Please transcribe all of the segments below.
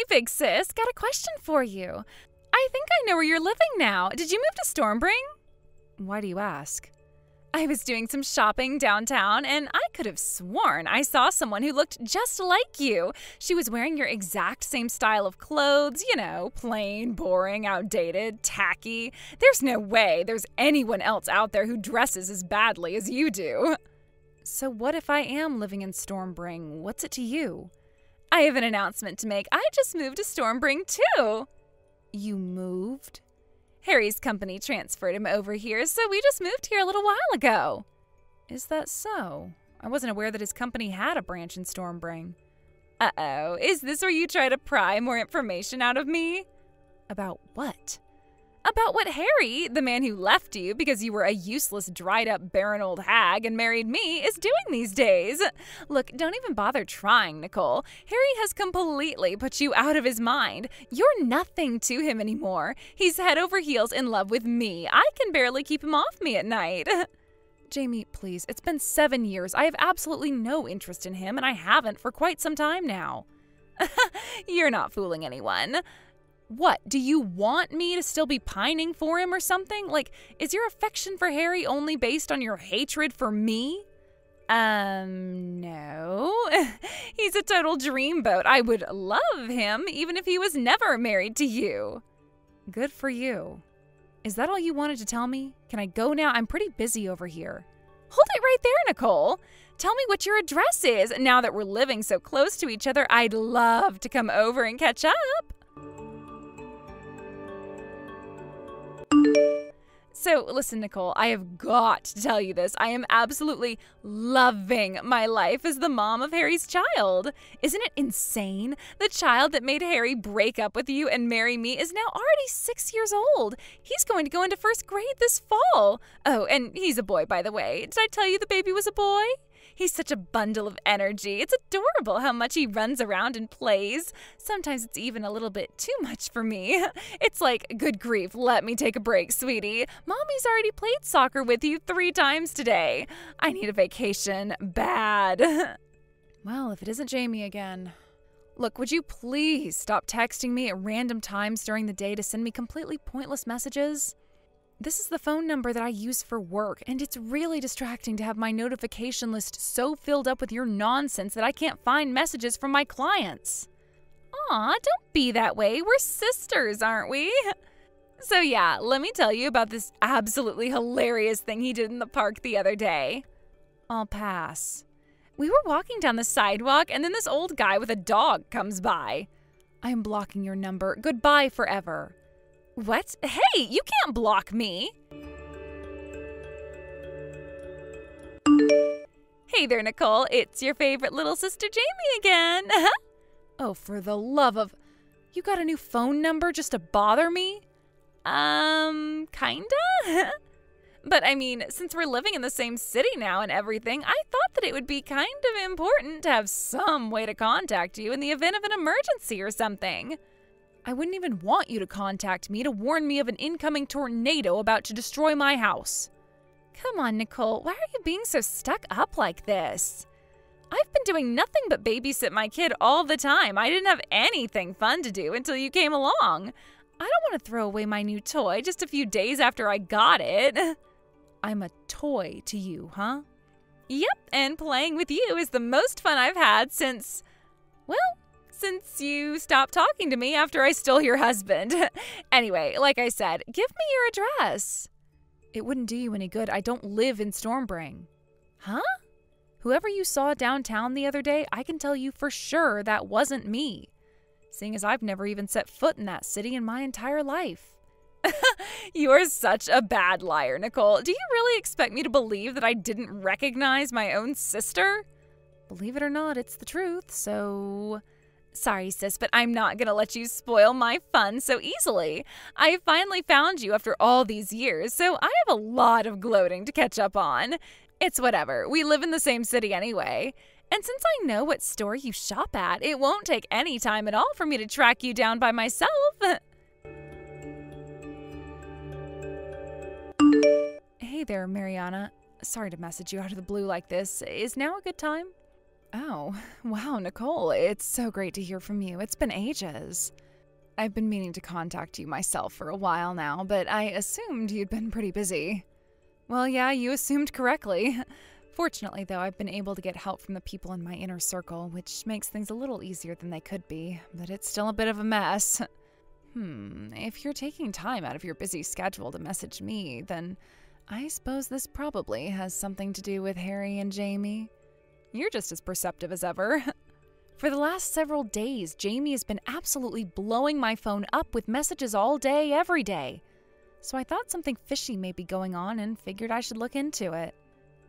big sis. Got a question for you. I think I know where you're living now. Did you move to Stormbring? Why do you ask? I was doing some shopping downtown, and I could have sworn I saw someone who looked just like you. She was wearing your exact same style of clothes, you know, plain, boring, outdated, tacky. There's no way there's anyone else out there who dresses as badly as you do. So what if I am living in Stormbring? What's it to you? I have an announcement to make. I just moved to Stormbring, too. You moved? Harry's company transferred him over here, so we just moved here a little while ago. Is that so? I wasn't aware that his company had a branch in Stormbring. Uh-oh, is this where you try to pry more information out of me? About what? About what Harry, the man who left you because you were a useless, dried-up, barren old hag and married me, is doing these days. Look, don't even bother trying, Nicole. Harry has completely put you out of his mind. You're nothing to him anymore. He's head over heels in love with me. I can barely keep him off me at night. Jamie, please, it's been 7 years. I have absolutely no interest in him, and I haven't for quite some time now. You're not fooling anyone. What, do you want me to still be pining for him or something? Like, is your affection for Harry only based on your hatred for me? No. He's a total dreamboat. I would love him even if he was never married to you. Good for you. Is that all you wanted to tell me? Can I go now? I'm pretty busy over here. Hold it right there, Nicole. Tell me what your address is. Now that we're living so close to each other, I'd love to come over and catch up. So, listen, Nicole, I have got to tell you this. I am absolutely loving my life as the mom of Harry's child. Isn't it insane? The child that made Harry break up with you and marry me is now already 6 years old. He's going to go into first grade this fall. Oh, and he's a boy, by the way. Did I tell you the baby was a boy? He's such a bundle of energy. It's adorable how much he runs around and plays. Sometimes it's even a little bit too much for me. It's like, good grief, let me take a break, sweetie. Mommy's already played soccer with you 3 times today. I need a vacation bad. Well, if it isn't Jamie again. Look, would you please stop texting me at random times during the day to send me completely pointless messages? This is the phone number that I use for work, and it's really distracting to have my notification list so filled up with your nonsense that I can't find messages from my clients. Aw, don't be that way. We're sisters, aren't we? So yeah, let me tell you about this absolutely hilarious thing he did in the park the other day. I'll pass. We were walking down the sidewalk, and then this old guy with a dog comes by. I am blocking your number. Goodbye forever. What? Hey, you can't block me. Hey there, Nicole. It's your favorite little sister Jamie again. Oh, for the love of... You got a new phone number just to bother me? Kinda? But I mean, since we're living in the same city now and everything, I thought that it would be kind of important to have some way to contact you in the event of an emergency or something. I wouldn't even want you to contact me to warn me of an incoming tornado about to destroy my house. Come on, Nicole, why are you being so stuck up like this? I've been doing nothing but babysit my kid all the time. I didn't have anything fun to do until you came along. I don't want to throw away my new toy just a few days after I got it. I'm a toy to you, huh? Yep, and playing with you is the most fun I've had since, well, since you stopped talking to me after I stole your husband. Anyway, like I said, give me your address. It wouldn't do you any good. I don't live in Stormbring. Huh? Whoever you saw downtown the other day, I can tell you for sure that wasn't me, seeing as I've never even set foot in that city in my entire life. You're such a bad liar, Nicole. Do you really expect me to believe that I didn't recognize my own sister? Believe it or not, it's the truth, so... Sorry, sis, but I'm not gonna let you spoil my fun so easily. I finally found you after all these years, so I have a lot of gloating to catch up on. It's whatever. We live in the same city anyway. And since I know what store you shop at, it won't take any time at all for me to track you down by myself. Hey there, Mariana. Sorry to message you out of the blue like this. Is now a good time? Oh, wow, Nicole, it's so great to hear from you. It's been ages. I've been meaning to contact you myself for a while now, but I assumed you'd been pretty busy. Well, yeah, you assumed correctly. Fortunately, though, I've been able to get help from the people in my inner circle, which makes things a little easier than they could be, but it's still a bit of a mess. If you're taking time out of your busy schedule to message me, then I suppose this probably has something to do with Harry and Jamie. You're just as perceptive as ever. For the last several days, Jamie has been absolutely blowing my phone up with messages all day, every day. So I thought something fishy may be going on and figured I should look into it.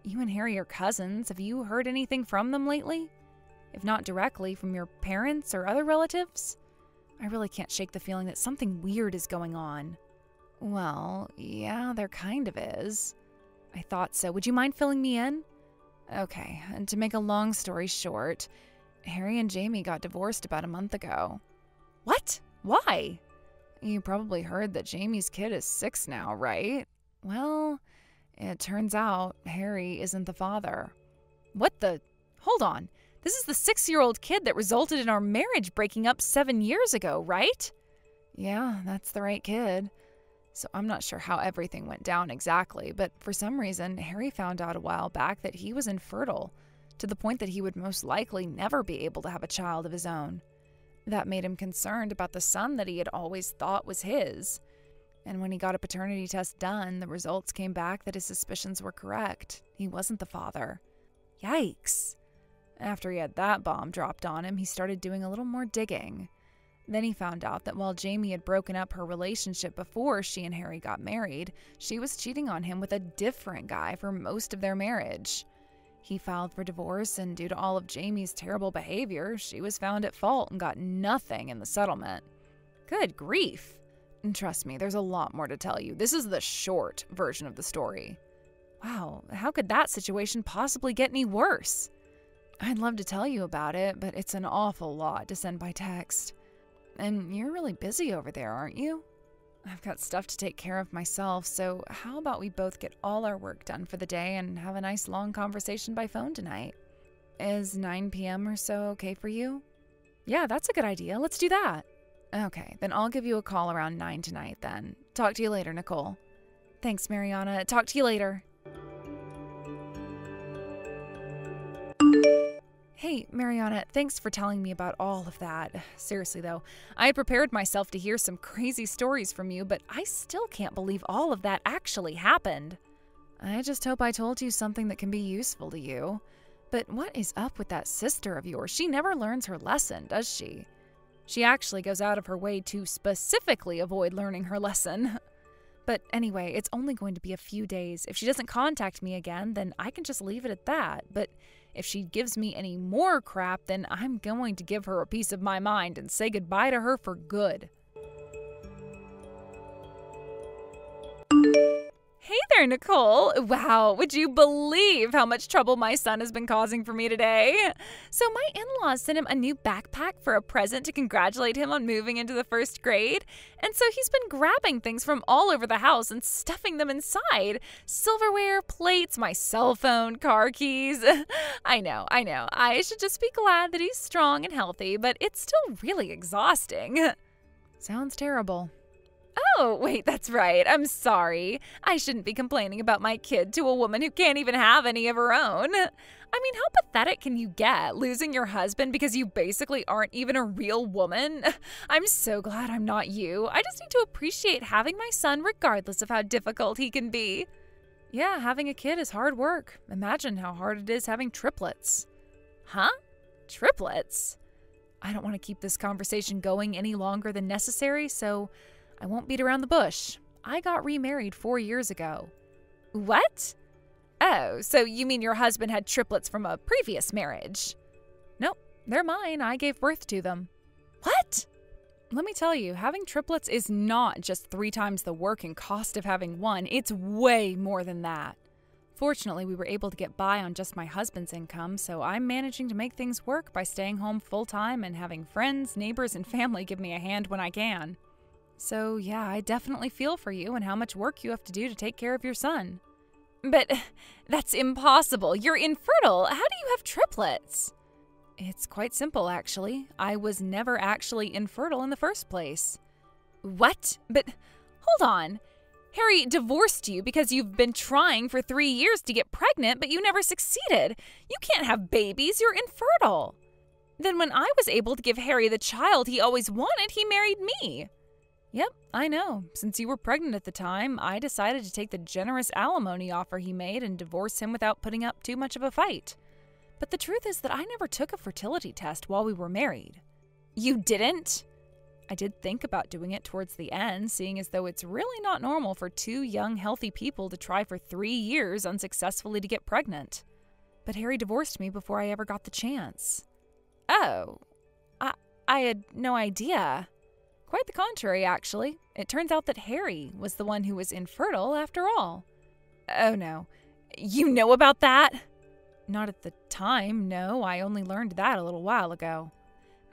You and Harry are cousins. Have you heard anything from them lately? If not directly, from your parents or other relatives? I really can't shake the feeling that something weird is going on. Well, yeah, there kind of is. I thought so. Would you mind filling me in? Okay, and to make a long story short, Harry and Jamie got divorced about a month ago. What? Why? You probably heard that Jamie's kid is 6 now, right? Well, it turns out Harry isn't the father. What the? Hold on. This is the 6-year-old kid that resulted in our marriage breaking up 7 years ago, right? Yeah, that's the right kid. So I'm not sure how everything went down exactly, but for some reason, Harry found out a while back that he was infertile, to the point that he would most likely never be able to have a child of his own. That made him concerned about the son that he had always thought was his. And when he got a paternity test done, the results came back that his suspicions were correct. He wasn't the father. Yikes. After he had that bomb dropped on him, he started doing a little more digging. Then he found out that while Jamie had broken up her relationship before she and Harry got married, she was cheating on him with a different guy for most of their marriage. He filed for divorce, and due to all of Jamie's terrible behavior, she was found at fault and got nothing in the settlement. Good grief. And trust me, there's a lot more to tell you. This is the short version of the story. Wow, how could that situation possibly get any worse? I'd love to tell you about it, but it's an awful lot to send by text. And you're really busy over there, aren't you? I've got stuff to take care of myself, so how about we both get all our work done for the day and have a nice long conversation by phone tonight? Is 9 p.m. or so okay for you? Yeah, that's a good idea. Let's do that. Okay, then I'll give you a call around 9 tonight then. Talk to you later, Nicole. Thanks, Mariana. Talk to you later. Hey, Mariana, thanks for telling me about all of that. Seriously, though, I had prepared myself to hear some crazy stories from you, but I still can't believe all of that actually happened. I just hope I told you something that can be useful to you. But what is up with that sister of yours? She never learns her lesson, does she? She actually goes out of her way to specifically avoid learning her lesson. But anyway, it's only going to be a few days. If she doesn't contact me again, then I can just leave it at that. But if she gives me any more crap, then I'm going to give her a piece of my mind and say goodbye to her for good. Hey there, Nicole. Wow, would you believe how much trouble my son has been causing for me today? So my in-laws sent him a new backpack for a present to congratulate him on moving into the 1st grade. And so he's been grabbing things from all over the house and stuffing them inside. Silverware, plates, my cell phone, car keys. I know. I should just be glad that he's strong and healthy, but it's still really exhausting. Sounds terrible. Oh, wait, that's right. I'm sorry. I shouldn't be complaining about my kid to a woman who can't even have any of her own. I mean, how pathetic can you get, losing your husband because you basically aren't even a real woman? I'm so glad I'm not you. I just need to appreciate having my son regardless of how difficult he can be. Yeah, having a kid is hard work. Imagine how hard it is having triplets. Huh? Triplets? I don't want to keep this conversation going any longer than necessary, so I won't beat around the bush. I got remarried 4 years ago. What? Oh, so you mean your husband had triplets from a previous marriage? Nope, they're mine. I gave birth to them. What? Let me tell you, having triplets is not just 3 times the work and cost of having one. It's way more than that. Fortunately, we were able to get by on just my husband's income, so I'm managing to make things work by staying home full-time and having friends, neighbors, and family give me a hand when I can. So, yeah, I definitely feel for you and how much work you have to do to take care of your son. But that's impossible. You're infertile. How do you have triplets? It's quite simple, actually. I was never actually infertile in the first place. What? But hold on. Harry divorced you because you've been trying for 3 years to get pregnant, but you never succeeded. You can't have babies. You're infertile. Then when I was able to give Harry the child he always wanted, he married me. Yep, I know. Since you were pregnant at the time, I decided to take the generous alimony offer he made and divorce him without putting up too much of a fight. But the truth is that I never took a fertility test while we were married. You didn't? I did think about doing it towards the end, seeing as though it's really not normal for 2 young, healthy people to try for 3 years unsuccessfully to get pregnant. But Harry divorced me before I ever got the chance. Oh, I had no idea. Quite the contrary, actually. It turns out that Harry was the one who was infertile after all. Oh no. You know about that? Not at the time, no. I only learned that a little while ago.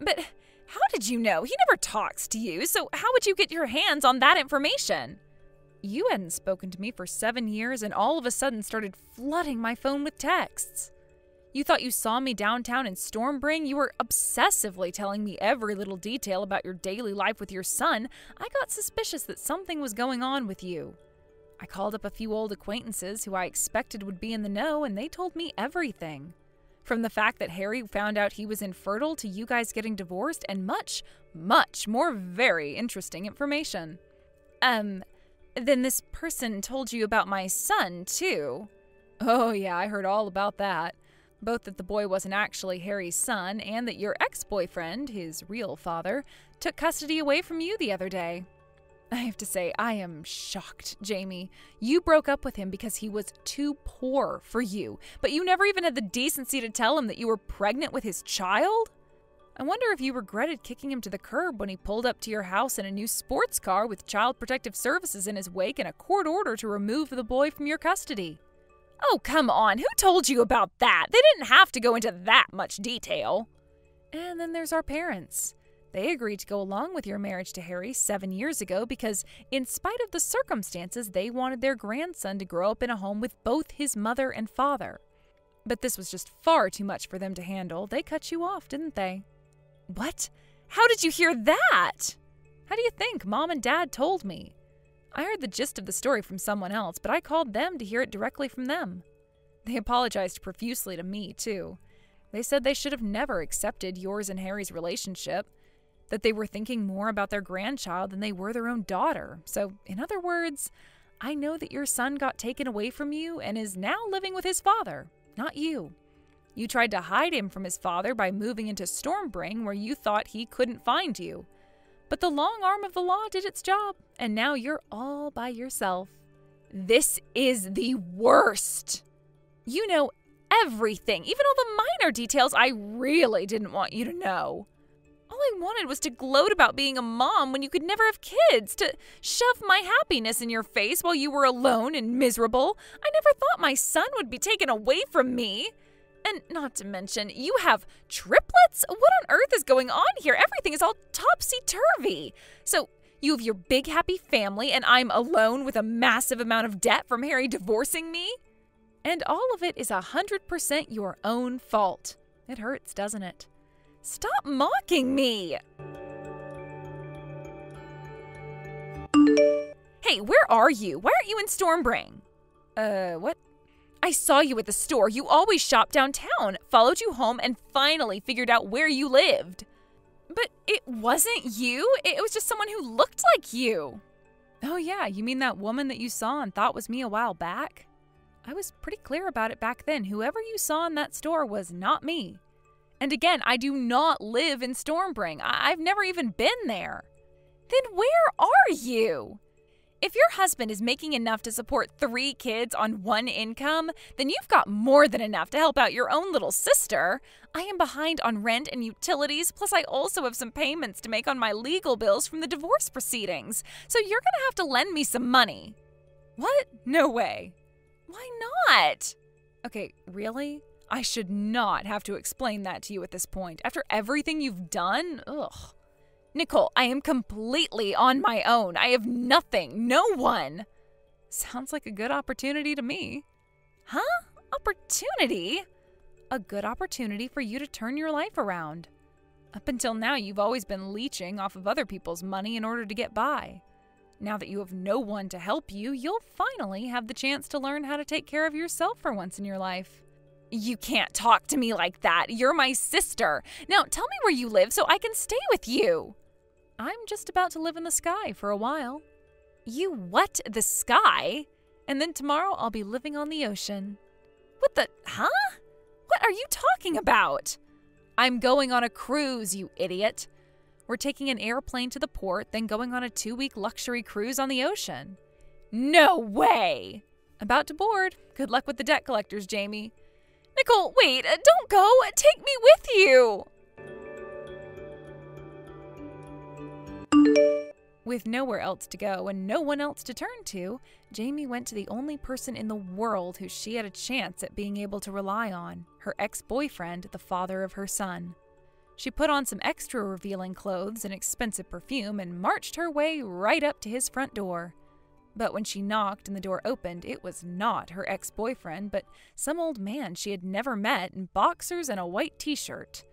But how did you know? He never talks to you, so how would you get your hands on that information? You hadn't spoken to me for 7 years and all of a sudden started flooding my phone with texts. You thought you saw me downtown in Stormbring? You were obsessively telling me every little detail about your daily life with your son. I got suspicious that something was going on with you. I called up a few old acquaintances who I expected would be in the know, and they told me everything. From the fact that Harry found out he was infertile to you guys getting divorced, and much, much more very interesting information. Then this person told you about my son, too. Oh yeah, I heard all about that. Both that the boy wasn't actually Harry's son and that your ex-boyfriend, his real father, took custody away from you the other day. I have to say, I am shocked, Jamie. You broke up with him because he was too poor for you, but you never even had the decency to tell him that you were pregnant with his child? I wonder if you regretted kicking him to the curb when he pulled up to your house in a new sports car with Child Protective Services in his wake and a court order to remove the boy from your custody. Oh, come on. Who told you about that? They didn't have to go into that much detail. And then there's our parents. They agreed to go along with your marriage to Harry 7 years ago because, in spite of the circumstances, they wanted their grandson to grow up in a home with both his mother and father. But this was just far too much for them to handle. They cut you off, didn't they? What? How did you hear that? How do you think? Mom and Dad told me. I heard the gist of the story from someone else, but I called them to hear it directly from them. They apologized profusely to me, too. They said they should have never accepted yours and Harry's relationship, that they were thinking more about their grandchild than they were their own daughter. So, in other words, I know that your son got taken away from you and is now living with his father, not you. You tried to hide him from his father by moving into Stormbring where you thought he couldn't find you. But the long arm of the law did its job, and now you're all by yourself. This is the worst. You know everything, even all the minor details I really didn't want you to know. All I wanted was to gloat about being a mom when you could never have kids, to shove my happiness in your face while you were alone and miserable. I never thought my son would be taken away from me. And not to mention, you have triplets? What on earth is going on here? Everything is all topsy-turvy. So you have your big happy family and I'm alone with a massive amount of debt from Harry divorcing me? And all of it is 100% your own fault. It hurts, doesn't it? Stop mocking me! Hey, where are you? Why aren't you in Stormbring? What? I saw you at the store. You always shop downtown, followed you home, and finally figured out where you lived. But it wasn't you. It was just someone who looked like you. Oh yeah, you mean that woman that you saw and thought was me a while back? I was pretty clear about it back then. Whoever you saw in that store was not me. And again, I do not live in Stormbring. I've never even been there. Then where are you? If your husband is making enough to support 3 kids on 1 income, then you've got more than enough to help out your own little sister. I am behind on rent and utilities, plus I also have some payments to make on my legal bills from the divorce proceedings. So you're gonna have to lend me some money. What? No way. Why not? Okay, really? I should not have to explain that to you at this point. After everything you've done? Ugh. Nicole, I am completely on my own. I have nothing, no one. Sounds like a good opportunity to me. Huh? Opportunity? a good opportunity for you to turn your life around. Up until now, you've always been leeching off of other people's money in order to get by. Now that you have no one to help you, you'll finally have the chance to learn how to take care of yourself for once in your life. You can't talk to me like that. You're my sister. Now tell me where you live so I can stay with you. I'm just about to live in the sky for a while. You what? The sky? And then tomorrow I'll be living on the ocean. What the? Huh? What are you talking about? I'm going on a cruise, you idiot. We're taking an airplane to the port, then going on a 2-week luxury cruise on the ocean. No way! About to board. Good luck with the debt collectors, Jamie. Nicole, wait, don't go. Take me with you. With nowhere else to go and no one else to turn to, Jamie went to the only person in the world who she had a chance at being able to rely on, her ex-boyfriend, the father of her son. She put on some extra revealing clothes and expensive perfume and marched her way right up to his front door. But when she knocked and the door opened, it was not her ex-boyfriend, but some old man she had never met in boxers and a white t-shirt.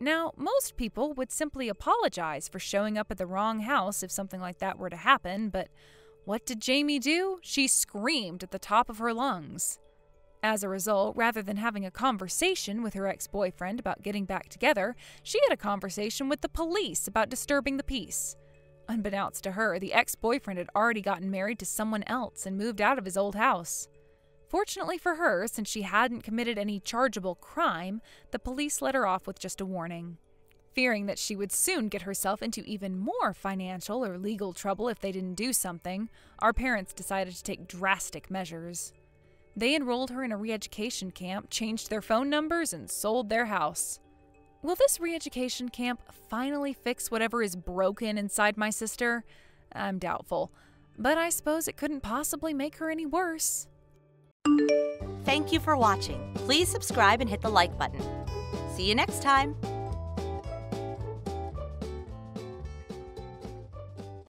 Now, most people would simply apologize for showing up at the wrong house if something like that were to happen, but what did Jamie do? She screamed at the top of her lungs. As a result, rather than having a conversation with her ex-boyfriend about getting back together, she had a conversation with the police about disturbing the peace. Unbeknownst to her, the ex-boyfriend had already gotten married to someone else and moved out of his old house. Fortunately for her, since she hadn't committed any chargeable crime, the police let her off with just a warning. Fearing that she would soon get herself into even more financial or legal trouble if they didn't do something, our parents decided to take drastic measures. They enrolled her in a re-education camp, changed their phone numbers, and sold their house. Will this re-education camp finally fix whatever is broken inside my sister? I'm doubtful, but I suppose it couldn't possibly make her any worse. Thank you for watching. Please subscribe and hit the like button. See you next time.